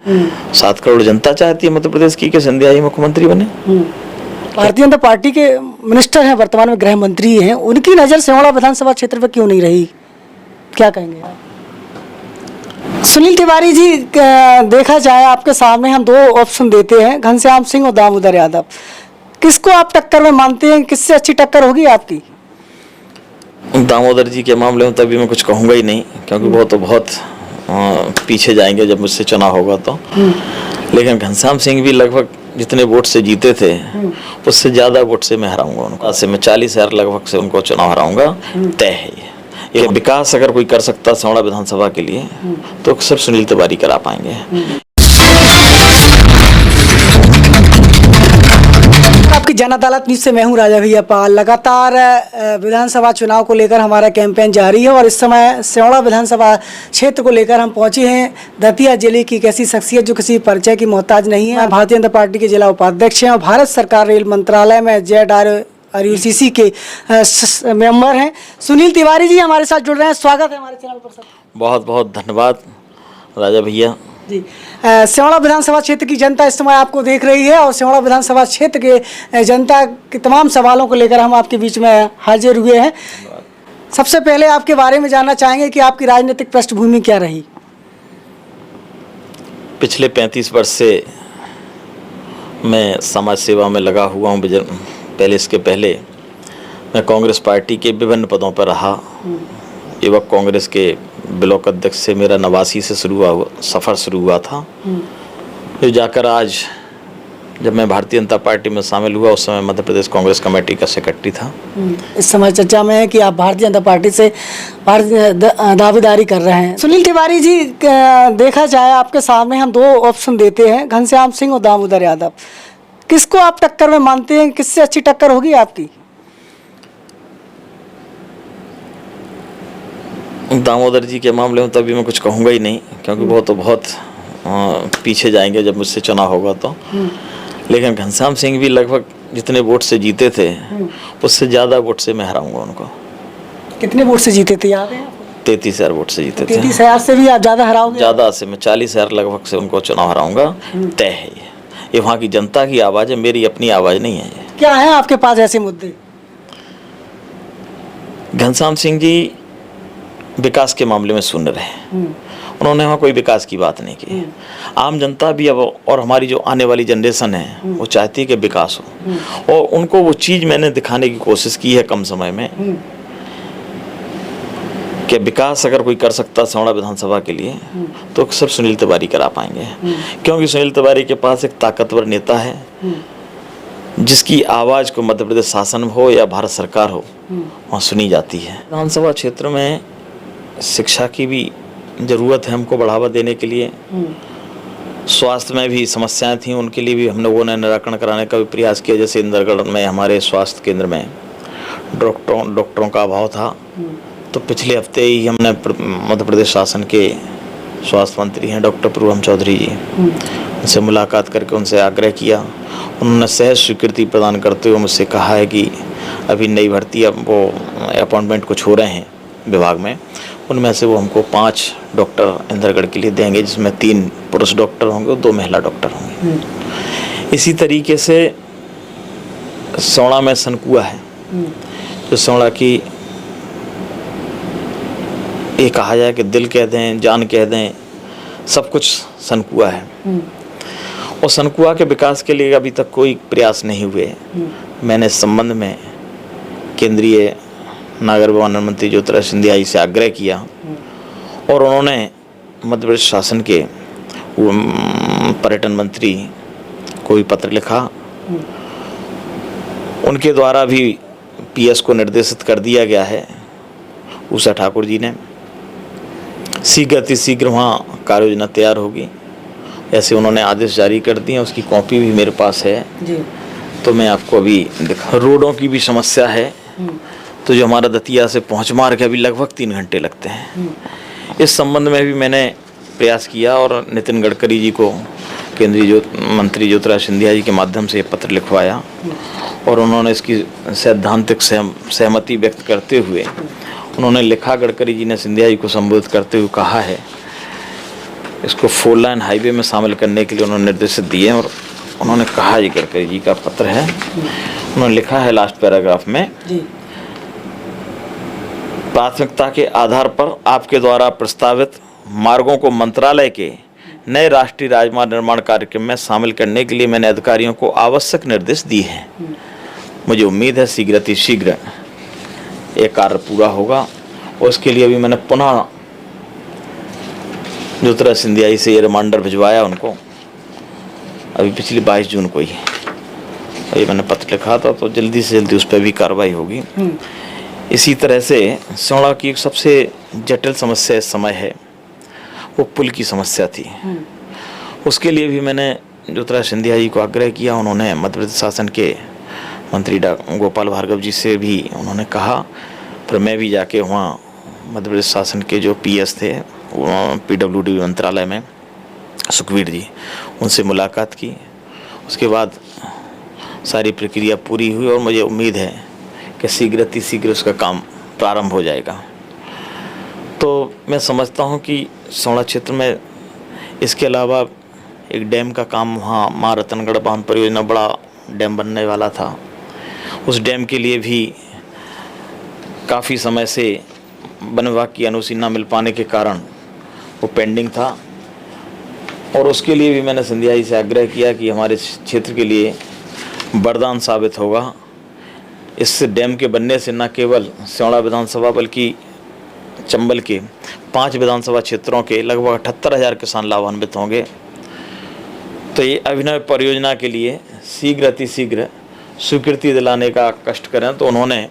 7 करोड़ जनता चाहती है मध्य प्रदेश की कि सिंधिया ही मुख्यमंत्री बने। भारतीय जनता पार्टी के मिनिस्टर हैं, वर्तमान में गृह मंत्री हैं, उनकी नज़र सिंहवाड़ा विधानसभा क्षेत्र पर क्यों नहीं रही, क्या कहेंगे आप? सुनील तिवारी जी, देखा जाए आपके सामने हम 2 ऑप्शन देते हैं, घनश्याम सिंह और दामोदर यादव, किसको आप टक्कर में मानते हैं, किससे अच्छी टक्कर होगी आपकी? दामोदर जी के मामले में तभी मैं कुछ कहूँगा ही नहीं, क्योंकि वो तो बहुत पीछे जाएंगे जब मुझसे चुनाव होगा तो। लेकिन घनश्याम सिंह भी लगभग जितने वोट से जीते थे उससे ज़्यादा वोट से मैं हराऊंगा उनको। आज से मैं 40,000 लगभग से उनको चुनाव हराऊंगा, तय है ये। विकास अगर कोई कर सकता सिंहवाड़ा विधानसभा के लिए तो सिर्फ सुनील तिवारी करा पाएंगे। आपकी जन अदालत न्यूज़ से मैं हूं राजा भैया पाल। लगातार विधानसभा चुनाव को लेकर हमारा कैंपेन जारी है और इस समय सिंहवाड़ा विधानसभा क्षेत्र को लेकर हम पहुंचे हैं। दतिया जिले की एक ऐसी शख्सियत जो किसी परिचय की मोहताज नहीं है, भारतीय जनता पार्टी के जिला उपाध्यक्ष हैं और भारत सरकार रेल मंत्रालय में ZRUCC के मेंबर हैं। सुनील तिवारी जी हमारे साथ जुड़ रहे हैं, स्वागत है हमारे चैनल पर सर। बहुत बहुत धन्यवाद राजा भैया जी। सिंहवाड़ा विधानसभा क्षेत्र की जनता इस समय आपको देख रही है और सिंहवाड़ा विधानसभा क्षेत्र के जनता के तमाम सवालों को लेकर हम आपके बीच में हाजिर हुए हैं। सबसे पहले आपके बारे में जानना चाहेंगे कि आपकी राजनीतिक पृष्ठभूमि क्या रही? पिछले 35 वर्ष से मैं समाज सेवा में लगा हुआ हूँ। पहले इसके पहले मैं कांग्रेस पार्टी के विभिन्न पदों पर रहा। युवक कांग्रेस के ब्लॉक अध्यक्ष से मेरा 89 से सफ़र शुरू हुआ था, जो जाकर आज जब मैं भारतीय जनता पार्टी में शामिल हुआ उस समय मध्य प्रदेश कांग्रेस कमेटी का सेक्रेटरी था। इस समय चर्चा में है कि आप भारतीय जनता पार्टी से दावेदारी कर रहे हैं। सुनील तिवारी जी, देखा जाए आपके सामने हम 2 ऑप्शन देते हैं, घनश्याम सिंह और दामोदर यादव, किसको आप टक्कर में मानते हैं, किससे अच्छी टक्कर होगी आपकी? दामोदर जी के मामले में तभी मैं कुछ कहूँगा ही नहीं, क्योंकि वो तो बहुत पीछे जाएंगे जब मुझसे चुनाव होगा तो। लेकिन घनश्याम सिंह भी लगभग जितने वोट से जीते थे उससे ज़्यादा वोट से मैं हराऊंगा उनको। कितने वोट से जीते थे याद है आपको? 33,000 वोट से जीते थे। 33,000 से भी आप ज़्यादा हराओगे? ज़्यादा से मैं 40,000 लगभग से उनको चुनाव हराऊंगा, तय है ये वहाँ की जनता की आवाज़ है, मेरी अपनी आवाज़ नहीं है। क्या है आपके पास ऐसे मुद्दे? घनश्याम सिंह जी विकास के मामले में शून्य रहे, उन्होंने वहाँ कोई विकास की बात नहीं की। आम जनता भी अब और हमारी जो आने वाली जनरेशन है वो चाहती है कि विकास हो, और उनको वो चीज़ मैंने दिखाने की कोशिश की है कम समय में कि विकास अगर कोई कर सकता सिंहवाड़ा विधानसभा के लिए तो सिर्फ सुनील तिवारी करा पाएंगे। क्योंकि सुनील तिवारी के पास एक ताकतवर नेता है जिसकी आवाज़ को मध्य प्रदेश शासन हो या भारत सरकार हो वहाँ सुनी जाती है। विधानसभा क्षेत्र में शिक्षा की भी ज़रूरत है हमको बढ़ावा देने के लिए। स्वास्थ्य में भी समस्याएं थी, उनके लिए भी हम लोगों ने निराकरण कराने का भी प्रयास किया। जैसे इंदरगढ़ में हमारे स्वास्थ्य केंद्र में डॉक्टरों का अभाव था, तो पिछले हफ्ते ही हमने मध्य प्रदेश शासन के स्वास्थ्य मंत्री हैं डॉक्टर पूर्वम चौधरी जी, उनसे मुलाकात करके उनसे आग्रह किया। उन्होंने सहज स्वीकृति प्रदान करते हुए मुझसे कहा है कि अभी नई भर्ती, अब वो अपॉइंटमेंट कुछ हो रहे हैं विभाग में, उनमें से वो हमको 5 डॉक्टर इंदरगढ़ के लिए देंगे, जिसमें 3 पुरुष डॉक्टर होंगे और 2 महिला डॉक्टर होंगे। इसी तरीके से सिंहवाड़ा में सनकुआ है, जो सिंहवाड़ा की ये कहा जाए कि दिल कह दें, जान कह दें, सब कुछ सनकुआ है। और सनकुआ के विकास के लिए अभी तक कोई प्रयास नहीं हुए। मैंने इस संबंध में केंद्रीय नागर विमानन मंत्री ज्योतिरादित्य सिंधिया जी से आग्रह किया और उन्होंने मध्य प्रदेश शासन के पर्यटन मंत्री को भी पत्र लिखा। उनके द्वारा भी PS को निर्देशित कर दिया गया है, उषा ठाकुर जी ने, शीघ्र वहाँ कार्य योजना तैयार होगी, ऐसे उन्होंने आदेश जारी कर दिए। उसकी कॉपी भी मेरे पास है जी। तो मैं आपको अभी दिखा। रोडों की भी समस्या है, तो जो हमारा दतिया से पहुँच मार्ग है अभी लगभग 3 घंटे लगते हैं। इस संबंध में भी मैंने प्रयास किया और नितिन गडकरी जी को केंद्रीय मंत्री ज्योतिरादित्य सिंधिया जी के माध्यम से पत्र लिखवाया और उन्होंने इसकी सैद्धांतिक सहमति व्यक्त करते हुए उन्होंने लिखा। गडकरी जी ने सिंधिया जी को संबोधित करते हुए कहा है इसको 4 लाइन हाईवे में शामिल करने के लिए उन्होंने निर्देश दिए हैं। और उन्होंने कहा, ये गडकरी जी का पत्र है, उन्होंने लिखा है लास्ट पैराग्राफ में, प्राथमिकता के आधार पर आपके द्वारा प्रस्तावित मार्गों को मंत्रालय के नए राष्ट्रीय राजमार्ग निर्माण कार्यक्रम में शामिल करने के लिए मैंने अधिकारियों को आवश्यक निर्देश दिए हैं। मुझे उम्मीद है शीघ्र ये कार्य पूरा होगा। और उसके लिए अभी मैंने पुनः ज्योतिरादित्य सिंधिया जी से ये रिमाइंडर भिजवाया उनको, अभी पिछली 22 जून को ही ये मैंने पत्र लिखा था, तो जल्दी से जल्दी उस पर भी कार्रवाई होगी। इसी तरह से सियोड़ा की एक सबसे जटिल समस्या इस समय है, वो पुल की समस्या थी। उसके लिए भी मैंने ज्योतिरादित्य सिंधिया जी को आग्रह किया। उन्होंने मध्य प्रदेश शासन के मंत्री गोपाल भार्गव जी से भी उन्होंने कहा, पर मैं भी जाके वहाँ मध्य प्रदेश शासन के जो PS थे PWD मंत्रालय में, सुखवीर जी, उनसे मुलाकात की। उसके बाद सारी प्रक्रिया पूरी हुई और मुझे उम्मीद है कि शीघ्र उसका काम प्रारंभ हो जाएगा। तो मैं समझता हूँ कि सियोड़ा क्षेत्र में इसके अलावा एक डैम का काम वहाँ माँ रतनगढ़ बांध परियोजना, बड़ा डैम बनने वाला था। उस डैम के लिए भी काफ़ी समय से वन विभाग की अनुमति न मिल पाने के कारण वो पेंडिंग था। और उसके लिए भी मैंने सिंधिया जी से आग्रह किया कि हमारे क्षेत्र के लिए वरदान साबित होगा। इस डैम के बनने से न केवल सियोड़ा विधानसभा बल्कि चंबल के 5 विधानसभा क्षेत्रों के लगभग 78,000 किसान लाभान्वित होंगे। तो ये अभिनव परियोजना के लिए शीघ्र स्वीकृति दिलाने का कष्ट करें। तो उन्होंने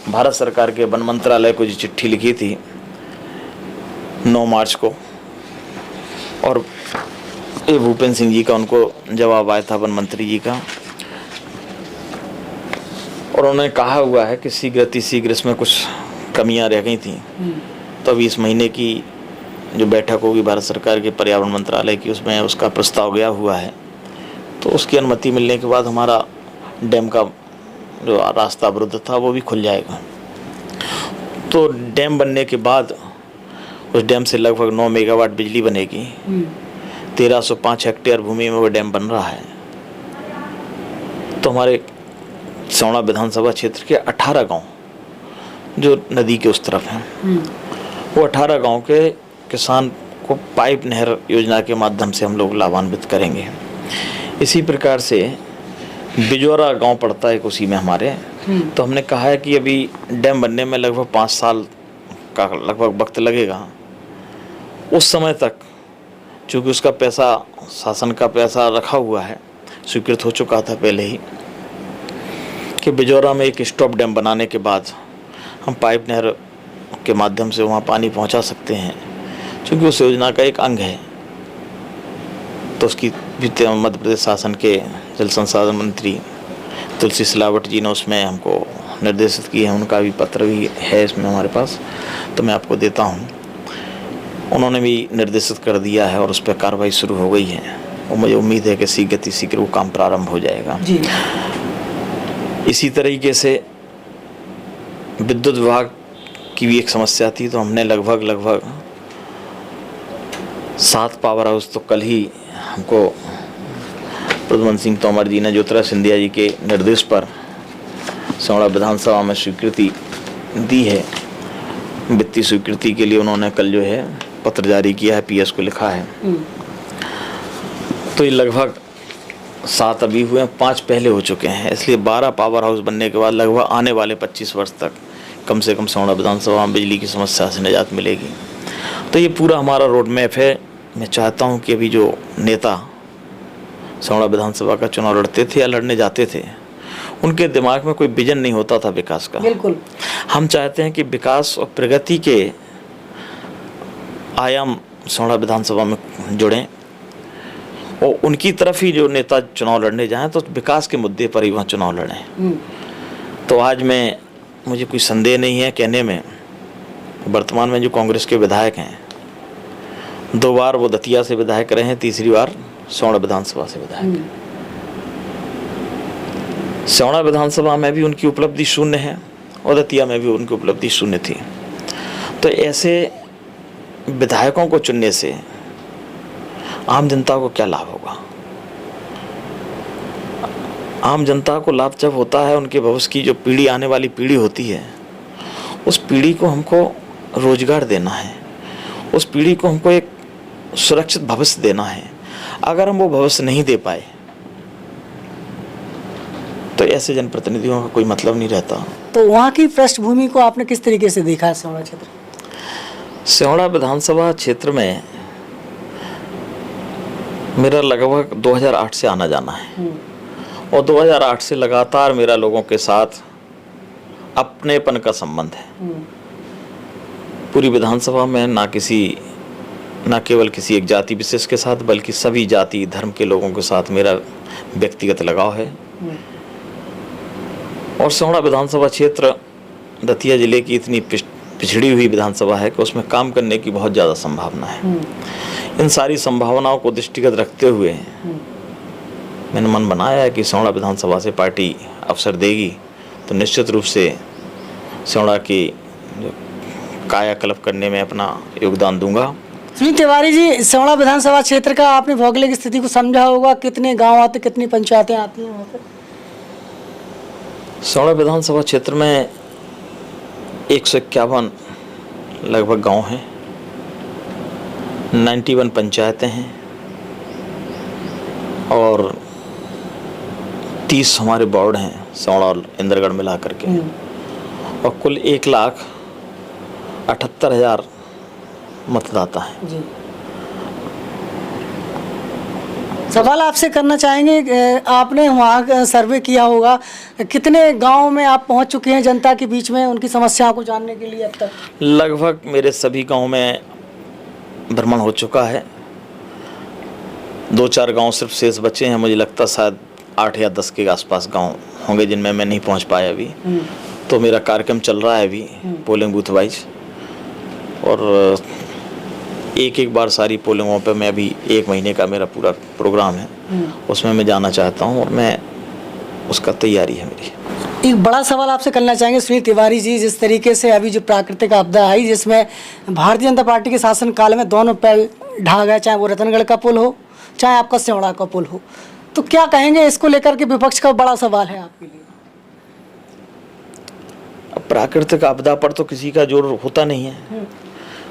भारत सरकार के वन मंत्रालय को जो चिट्ठी लिखी थी 9 मार्च को, और ये भूपेंद्र सिंह जी का उनको जवाब आया था वन मंत्री जी का, और उन्होंने कहा हुआ है कि शीघ्र इसमें कुछ कमियां रह गई थी। तो अभी इस महीने की जो बैठक होगी भारत सरकार के पर्यावरण मंत्रालय की, उसमें उसका प्रस्ताव गया हुआ है। तो उसकी अनुमति मिलने के बाद हमारा डैम का जो रास्ता अवरुद्ध था वो भी खुल जाएगा। तो डैम बनने के बाद उस डैम से लगभग 9 मेगावाट बिजली बनेगी। 1305 हेक्टेयर भूमि में वो डैम बन रहा है। तो हमारे सियोड़ा विधानसभा क्षेत्र के 18 गांव जो नदी के उस तरफ हैं, वो 18 गांव के किसान को पाइप नहर योजना के माध्यम से हम लोग लाभान्वित करेंगे। इसी प्रकार से बिजौरा गांव पड़ता है उसी में हमारे। तो हमने कहा है कि अभी डैम बनने में लगभग 5 साल का लगभग वक्त लगेगा। उस समय तक चूँकि उसका पैसा, शासन का पैसा रखा हुआ है, स्वीकृत हो चुका था पहले ही, कि बिजौरा में एक स्टॉप डैम बनाने के बाद हम पाइप नहर के माध्यम से वहाँ पानी पहुँचा सकते हैं, क्योंकि उस योजना का एक अंग है। तो उसकी मध्य प्रदेश शासन के जल संसाधन मंत्री तुलसी सिलावट जी ने उसमें हमको निर्देशित किए हैं। उनका भी पत्र भी है इसमें हमारे पास, तो मैं आपको देता हूँ। उन्होंने भी निर्देशित कर दिया है और उस पर कार्रवाई शुरू हो गई है, और मुझे उम्मीद है कि शीघ्र वो काम प्रारंभ हो जाएगा जी। इसी तरीके से विद्युत विभाग की भी एक समस्या थी। तो हमने लगभग 7 पावर हाउस, तो कल ही हमको प्रद्युम्न सिंह तोमर जी ने ज्योतिरादित्य सिंधिया जी के निर्देश पर सियोड़ा विधानसभा में स्वीकृति दी है। वित्तीय स्वीकृति के लिए उन्होंने कल जो है पत्र जारी किया है, PS को लिखा है। तो ये लगभग 7 अभी हुए, 5 पहले हो चुके हैं। इसलिए 12 पावर हाउस बनने के बाद लगभग आने वाले 25 वर्ष तक कम से कम सियोड़ा विधानसभा में बिजली की समस्या से निजात मिलेगी। तो ये पूरा हमारा रोड मैप है। मैं चाहता हूँ कि अभी जो नेता सियोड़ा विधानसभा का चुनाव लड़ते थे या लड़ने जाते थे, उनके दिमाग में कोई विजन नहीं होता था विकास का। बिल्कुल, हम चाहते हैं कि विकास और प्रगति के आयाम सियोड़ा विधानसभा में जुड़ें, और उनकी तरफ ही जो नेता चुनाव लड़ने जाएं तो विकास के मुद्दे पर ही वहाँ चुनाव लड़ें। तो आज मुझे कोई संदेह नहीं है कहने में, वर्तमान में जो कांग्रेस के विधायक हैं, 2 बार वो दतिया से विधायक रहे हैं, तीसरी बार सियोड़ा विधानसभा से विधायक। सियोड़ा विधानसभा में भी उनकी उपलब्धि 0 है और दतिया में भी उनकी उपलब्धि 0 थी। तो ऐसे विधायकों को चुनने से आम जनता को क्या लाभ होगा? आम जनता को लाभ जब होता है उनके भविष्य की जो पीढ़ी, आने वाली पीढ़ी होती है, उस पीढ़ी को हमको रोजगार देना है, उस पीढ़ी को हमको एक सुरक्षित भविष्य देना है। अगर हम वो भविष्य नहीं दे पाए तो ऐसे जनप्रतिनिधियों का कोई मतलब नहीं रहता। तो वहाँ की पृष्ठभूमि को आपने किस तरीके से देखा है सिहोड़ा क्षेत्र? सिहोड़ा विधानसभा क्षेत्र में मेरा लगभग 2008 से आना जाना है और 2008 से लगातार मेरा लोगों के साथ अपनेपन का संबंध है। पूरी विधानसभा में ना केवल किसी एक जाति विशेष के साथ बल्कि सभी जाति धर्म के लोगों के साथ मेरा व्यक्तिगत लगाव है। और सिहोड़ा विधानसभा क्षेत्र दतिया जिले की इतनी पिछड़ी हुई विधानसभा है कि उसमें काम करने की बहुत ज़्यादा संभावना है। इन सारी संभावनाओं को दृष्टिगत रखते हुए मैंने मन बनाया है कि सिहोड़ा विधानसभा से पार्टी अवसर देगी तो निश्चित रूप से सिहोड़ा की कायाकल्प करने में अपना योगदान दूंगा। सुनील तिवारी जी, सिहोड़ा विधानसभा क्षेत्र का आपने भौगोलिक स्थिति को समझा होगा, कितने गांव आते, कितनी पंचायतें आती हैं वहाँ पर? सिहोड़ा विधानसभा क्षेत्र में 151 लगभग गांव हैं, 91 पंचायतें हैं और 30 हमारे वार्ड हैं सिहोड़ा और इंद्रगढ़ मिला करके, और कुल 1,78,000 मतदाता हैं। जी। सवाल आपसे करना चाहेंगे, आपने वहाँ सर्वे किया होगा, कितने गांव में आप पहुँच चुके हैं जनता के बीच में उनकी समस्याओं को जानने के लिए अब तक? लगभग मेरे सभी गांव में भ्रमण हो चुका है। 2-4 गांव सिर्फ शेष बचे हैं, मुझे लगता शायद 8 या 10 के आसपास गांव होंगे जिनमें मैं नहीं पहुंच पाया अभी। तो मेरा कार्यक्रम चल रहा है अभी पोलिंग बूथ वाइज, और एक बार सारी पोलिंगों पे मैं अभी 1 महीने का मेरा पूरा प्रोग्राम है, उसमें मैं जाना चाहता हूं और मैं उसका तैयारी है मेरी। एक बड़ा सवाल आपसे करना चाहेंगे सुनील तिवारी जी, जिस तरीके से अभी जो प्राकृतिक आपदा आई जिसमें भारतीय जनता पार्टी के शासन काल में दोनों पैर ढहा गए, चाहे वो रतनगढ़ का पुल हो चाहे आपका सिहोड़ा का पुल हो, तो क्या कहेंगे इसको लेकर के? विपक्ष का बड़ा सवाल है आपके लिए। अब प्राकृतिक आपदा पर तो किसी का जोर होता नहीं है,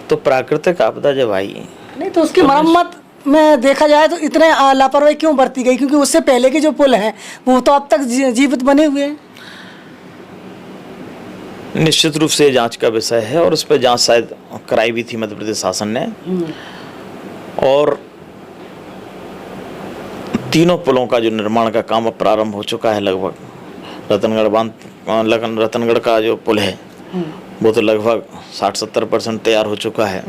तो प्राकृतिक आपदा जब आई नहीं तो उसकी मरम्मत में देखा जाए तो इतने लापरवाही क्यों बरती गई? क्योंकि उससे पहले के जो पुल हैं वो तो अब तक जीवित बने हुए हैं। निश्चित रूप से जांच का विषय है और उस पर जांच शायद कराई भी थी मध्य प्रदेश शासन ने, और तीनों पुलों का जो निर्माण का काम अब प्रारंभ हो चुका है। लगभग रतनगढ़ का जो पुल है वो तो लगभग 60-70% तैयार हो चुका है।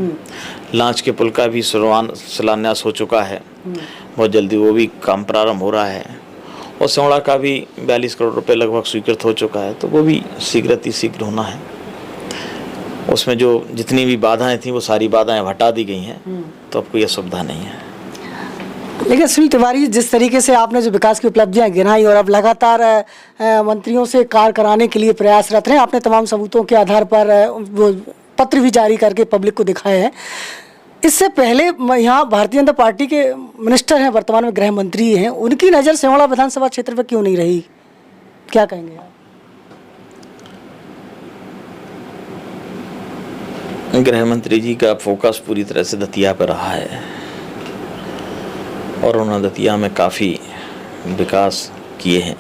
लांच के पुल का भी शिलान्यास हो चुका है, बहुत जल्दी वो भी काम प्रारंभ हो रहा है, और सिहोड़ा का भी 42 करोड़ रुपए लगभग स्वीकृत हो चुका है, तो वो भी शीघ्र होना है। उसमें जो जितनी भी बाधाएं थी वो सारी बाधाएं हटा दी गई हैं, तो अब कोई असुविधा नहीं है। लेकिन सुनील तिवारी, जिस तरीके से आपने जो विकास की उपलब्धियां गिनाई और अब लगातार मंत्रियों से कार्य कराने के लिए प्रयासरत हैं, आपने तमाम सबूतों के आधार पर वो पत्र भी जारी करके पब्लिक को दिखाए हैं। इससे पहले यहाँ भारतीय जनता पार्टी के मिनिस्टर हैं, वर्तमान में गृह मंत्री हैं, उनकी नज़र सिहोड़ा विधानसभा क्षेत्र पर क्यों नहीं रही? क्या कहेंगे आप? गृह मंत्री जी का फोकस पूरी तरह से दतिया पर रहा है और उन्होंने दतिया में काफ़ी विकास किए हैं,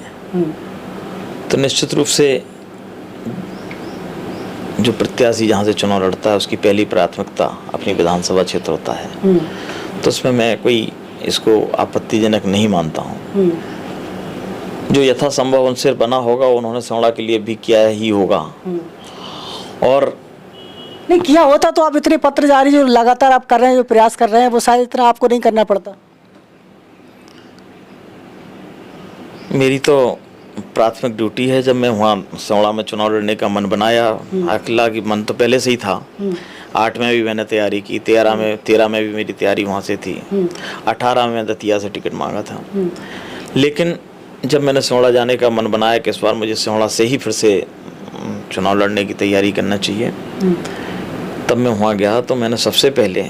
तो निश्चित रूप से जो प्रत्याशी जहाँ से चुनाव लड़ता है उसकी पहली प्राथमिकता अपनी विधानसभा क्षेत्र होता है, तो उसमें मैं कोई इसको आपत्तिजनक नहीं मानता हूँ। जो यथासंभव उनसे बना होगा उन्होंने सिहोड़ा के लिए भी किया ही होगा, और नहीं किया होता तो आप इतने पत्र जारी जो लगातार आप कर रहे हैं, जो प्रयास कर रहे हैं, वो शायद इतना आपको नहीं करना पड़ता। मेरी तो प्राथमिक ड्यूटी है, जब मैं वहाँ सिहोड़ा में चुनाव लड़ने का मन बनाया, अकेला की मन तो पहले से ही था। 8 में भी मैंने तैयारी की, 13 में भी मेरी तैयारी वहाँ से थी, 18 में दतिया से टिकट मांगा था। लेकिन जब मैंने सिहोड़ा जाने का मन बनाया कि इस बार मुझे सिहोड़ा से ही फिर से चुनाव लड़ने की तैयारी करना चाहिए, तब मैं वहाँ गया तो मैंने सबसे पहले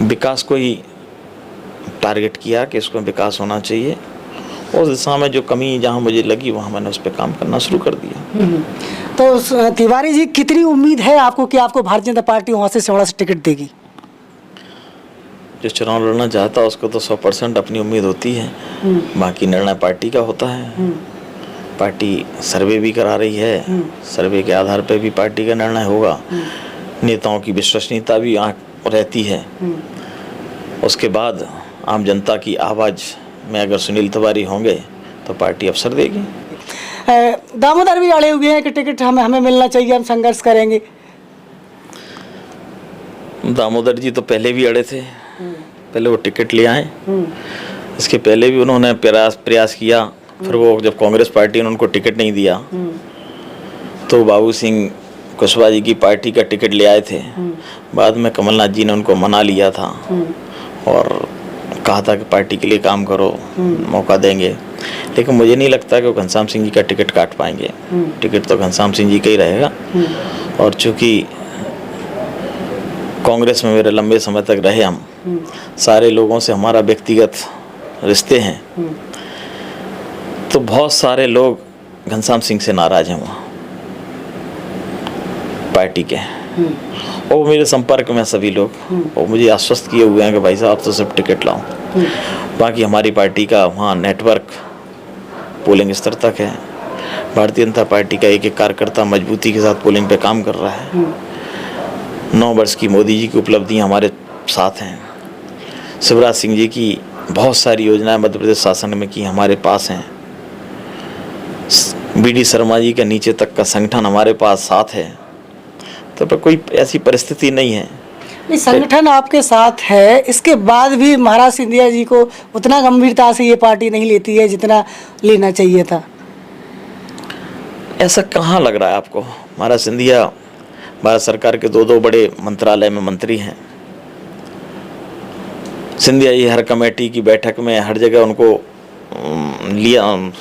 विकास को ही टारगेट किया कि इसको विकास होना चाहिए। उस दिशा में जो कमी जहाँ मुझे लगी वहाँ मैंने उस पर काम करना शुरू कर दिया। तो तिवारी जी, कितनी उम्मीद है आपको कि आपको भारतीय जनता पार्टी वहाँ से सिमड़ा से टिकट देगी? जो चुनाव लड़ना चाहता है उसको तो 100% अपनी उम्मीद होती है, बाकी निर्णय पार्टी का होता है। पार्टी सर्वे भी करा रही है, सर्वे के आधार पर भी पार्टी का निर्णय होगा। नेताओं की विश्वसनीयता भी रहती है। उसके बाद आम जनता की आवाज़ में अगर सुनील तिवारी होंगे तो पार्टी अवसर देगी। दामोदर भी अड़े हुए हैं कि टिकट हमें मिलना चाहिए, हम संघर्ष करेंगे। दामोदर जी तो पहले भी अड़े थे, पहले वो टिकट ले आए। इसके पहले भी उन्होंने प्रयास किया, फिर वो जब कांग्रेस पार्टी ने उनको टिकट नहीं दिया तो बाबू सिंह कुशवाहा जी की पार्टी का टिकट ले आए थे। बाद में कमलनाथ जी ने उनको मना लिया था और कहा था कि पार्टी के लिए काम करो, मौका देंगे। लेकिन मुझे नहीं लगता कि वो घनश्याम सिंह जी का टिकट काट पाएंगे। टिकट तो घनश्याम सिंह जी का ही रहेगा। और चूँकि कांग्रेस में मेरे लंबे समय तक रहे हम, सारे लोगों से हमारा व्यक्तिगत रिश्ते हैं, तो बहुत सारे लोग घनश्याम सिंह से नाराज हैं वहाँ पार्टी के। और मेरे संपर्क में सभी लोग और मुझे आश्वस्त किए हुए हैं कि भाई साहब तो सिर्फ टिकट लाओ। बाकी हमारी पार्टी का वहाँ नेटवर्क पोलिंग स्तर तक है। भारतीय जनता पार्टी का एक एक कार्यकर्ता मजबूती के साथ पोलिंग पे काम कर रहा है। 9 वर्ष की मोदी जी की उपलब्धियाँ हमारे साथ हैं। शिवराज सिंह जी की बहुत सारी योजनाएं मध्य प्रदेश शासन में की हमारे पास हैं। BD शर्मा जी का नीचे तक का संगठन हमारे पास साथ है। तो कोई ऐसी परिस्थिति नहीं है। नहीं, संगठन आपके साथ है, इसके बाद भी महाराज सिंधिया जी को उतना गंभीरता से ये पार्टी नहीं लेती है जितना लेना चाहिए था। ऐसा कहाँ लग रहा है आपको? महाराज सिंधिया भारत सरकार के 2 बड़े मंत्रालय में मंत्री हैं। सिंधिया जी हर कमेटी की बैठक में हर जगह उनको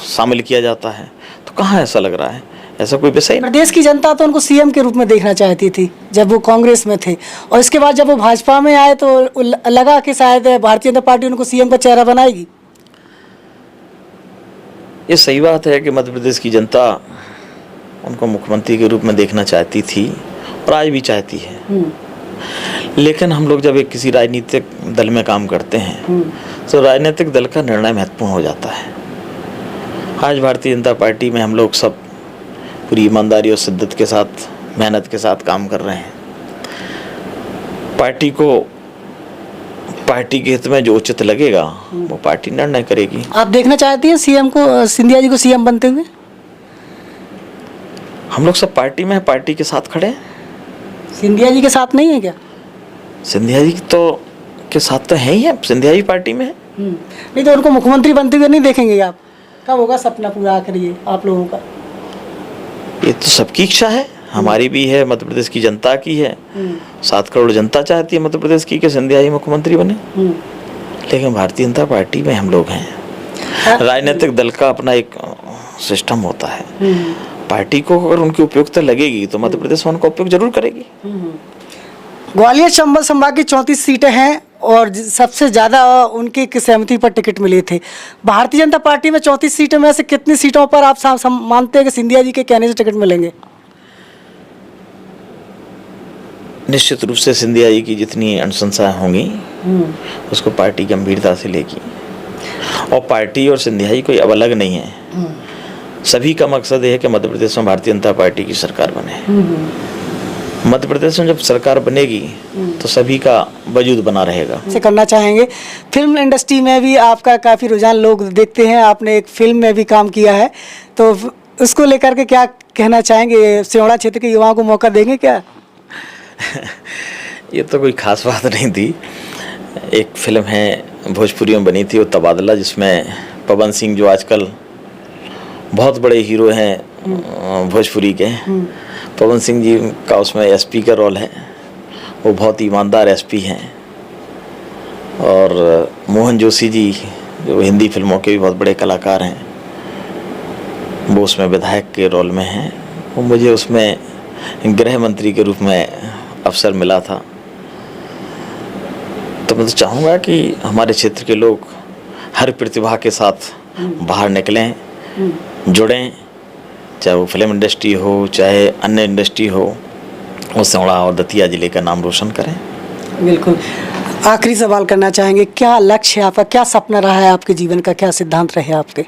शामिल किया जाता है। तो कहाँ ऐसा लग रहा है? ऐसा कोई विषय नहीं। प्रदेश की जनता तो उनको सीएम के रूप में देखना चाहती थी जब वो कांग्रेस में थे, और इसके बाद जब वो भाजपा में आए तो लगा कि शायद भारतीय जनता पार्टी उनको सीएम का चेहरा बनाएगी। ये सही बात है कि मध्य प्रदेश की जनता उनको मुख्यमंत्री के रूप में देखना चाहती थी और आज भी चाहती है। लेकिन हम लोग जब एक किसी राजनीतिक दल में काम करते हैं तो राजनीतिक दल का निर्णय महत्वपूर्ण हो जाता है। आज भारतीय जनता पार्टी में हम लोग सब पूरी ईमानदारी और शिद्दत के साथ, मेहनत के साथ काम कर रहे हैं। पार्टी को पार्टी के हित में जो उचित लगेगा वो पार्टी निर्णय करेगी। आप देखना चाहती हैं सीएम को, सिंधिया जी को सीएम बनते हुए? हम लोग सब पार्टी में पार्टी के साथ खड़े हैं। सिंधिया जी के साथ नहीं है क्या? सिंधिया जी तो के साथ तो है ही है, सिंधिया जी पार्टी में है। नहीं तो उनको मुख्यमंत्री बनते हुए नहीं देखेंगे आप? कब होगा सपना पूरा आखिर ये आप लोगों का? ये तो सबकी इच्छा है, हमारी भी है, मध्य प्रदेश की जनता की है। 7 करोड़ जनता चाहती है मध्य प्रदेश की कि सिंधिया जी मुख्यमंत्री बने। लेकिन भारतीय जनता पार्टी में हम लोग हैं। राजनीतिक दल का अपना एक सिस्टम होता है। पार्टी को अगर उनकी उपयोगिता लगेगी तो मध्य प्रदेश में उनका उपयोग जरूर करेगी। ग्वालियर चंबल संभाग की 34 सीटें हैं और सबसे ज़्यादा उनके सहमति पर टिकट मिले थे। भारतीय जनता पार्टी में 34 सीटों में से कितनी सीटों पर आप मानते हैं कि सिंधिया जी के कहने से टिकट मिलेंगे? निश्चित रूप से सिंधिया जी की जितनी अनुशंसाएं होंगी उसको पार्टी गंभीरता से लेगी। और पार्टी और सिंधिया जी कोई अब अलग नहीं है। सभी का मकसद है कि मध्य प्रदेश में भारतीय जनता पार्टी की सरकार बने। मध्य प्रदेश में जब सरकार बनेगी तो सभी का वजूद बना रहेगा। से करना चाहेंगे, फिल्म इंडस्ट्री में भी आपका काफ़ी रुझान लोग देखते हैं, आपने एक फिल्म में भी काम किया है, तो उसको लेकर के क्या कहना चाहेंगे? सिमड़ा क्षेत्र के युवाओं को मौका देंगे क्या? ये तो कोई खास बात नहीं थी। एक फिल्म है भोजपुरी में बनी थी वो तबादला, जिसमें पवन सिंह जो आजकल बहुत बड़े हीरो हैं भोजपुरी के, पवन सिंह जी का उसमें एसपी का रोल है। वो बहुत ईमानदार एसपी हैं। और मोहन जोशी जी जो हिंदी फिल्मों के भी बहुत बड़े कलाकार हैं, वो उसमें विधायक के रोल में हैं। वो मुझे उसमें गृह मंत्री के रूप में अवसर मिला था। तो मैं तो चाहूँगा कि हमारे क्षेत्र के लोग हर प्रतिभा के साथ बाहर निकलें, जुड़ें, चाहे वो फिल्म इंडस्ट्री हो, चाहे अन्य इंडस्ट्री हो, वो सिमड़ा और दतिया जिले का नाम रोशन करें। बिल्कुल। आखिरी सवाल करना चाहेंगे, क्या लक्ष्य है आपका, क्या सपना रहा है आपके जीवन का, क्या सिद्धांत रहे आपके?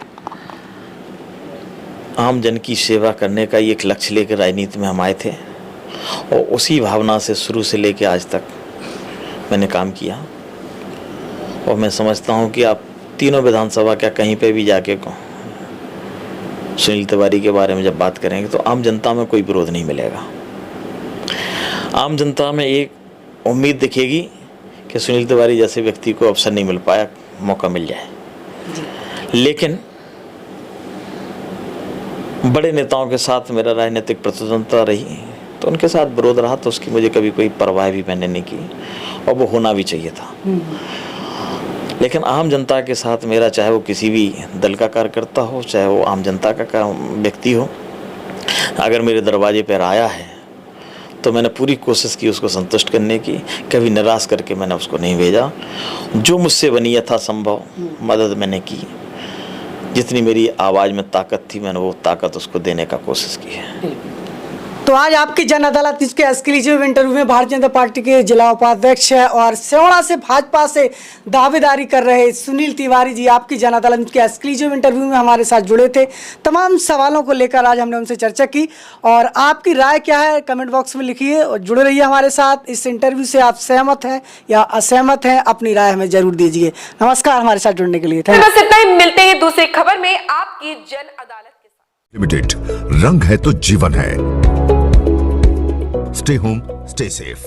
आम जन की सेवा करने का एक लक्ष्य लेकर राजनीति में हम आए थे और उसी भावना से शुरू से लेकर आज तक मैंने काम किया। और मैं समझता हूँ कि आप तीनों विधानसभा क्या कहीं पे भी जाके सुनील तिवारी के बारे में जब बात करेंगे तो आम जनता में कोई विरोध नहीं मिलेगा। आम जनता में एक उम्मीद दिखेगी कि सुनील तिवारी जैसे व्यक्ति को अवसर नहीं मिल पाया, मौका मिल जाए। लेकिन बड़े नेताओं के साथ मेरा राजनीतिक प्रतिद्वंद्विता रही तो उनके साथ विरोध रहा, तो उसकी मुझे कभी कोई परवाह भी मैंने नहीं की और वो होना भी चाहिए था। लेकिन आम जनता के साथ मेरा, चाहे वो किसी भी दल का कार्यकर्ता हो, चाहे वो आम जनता का व्यक्ति हो, अगर मेरे दरवाजे पर आया है तो मैंने पूरी कोशिश की उसको संतुष्ट करने की, कभी निराश करके मैंने उसको नहीं भेजा। जो मुझसे बनी यथासंभव मदद मैंने की, जितनी मेरी आवाज़ में ताकत थी मैंने वो ताकत उसको देने का कोशिश की है। तो आज आपकी जन अदालत इसके एक्सक्लूसिव इंटरव्यू में भारतीय जनता पार्टी के जिला उपाध्यक्ष और सिमड़ा से भाजपा से दावेदारी कर रहे सुनील तिवारी जी आपकी जन अदालत के एक्सक्लूसिव इंटरव्यू में हमारे साथ जुड़े थे। तमाम सवालों को लेकर आज हमने उनसे चर्चा की और आपकी राय क्या है कमेंट बॉक्स में लिखिए और जुड़े रहिए हमारे साथ। इस इंटरव्यू से आप सहमत हैं या असहमत हैं, अपनी राय हमें जरूर दीजिए। नमस्कार, हमारे साथ जुड़ने के लिए थैंक बस इतना ही, मिलते हैं दूसरी खबर में आपकी जन अदालत के साथ। लिमिटेड, रंग है तो जीवन है। Stay home, stay safe.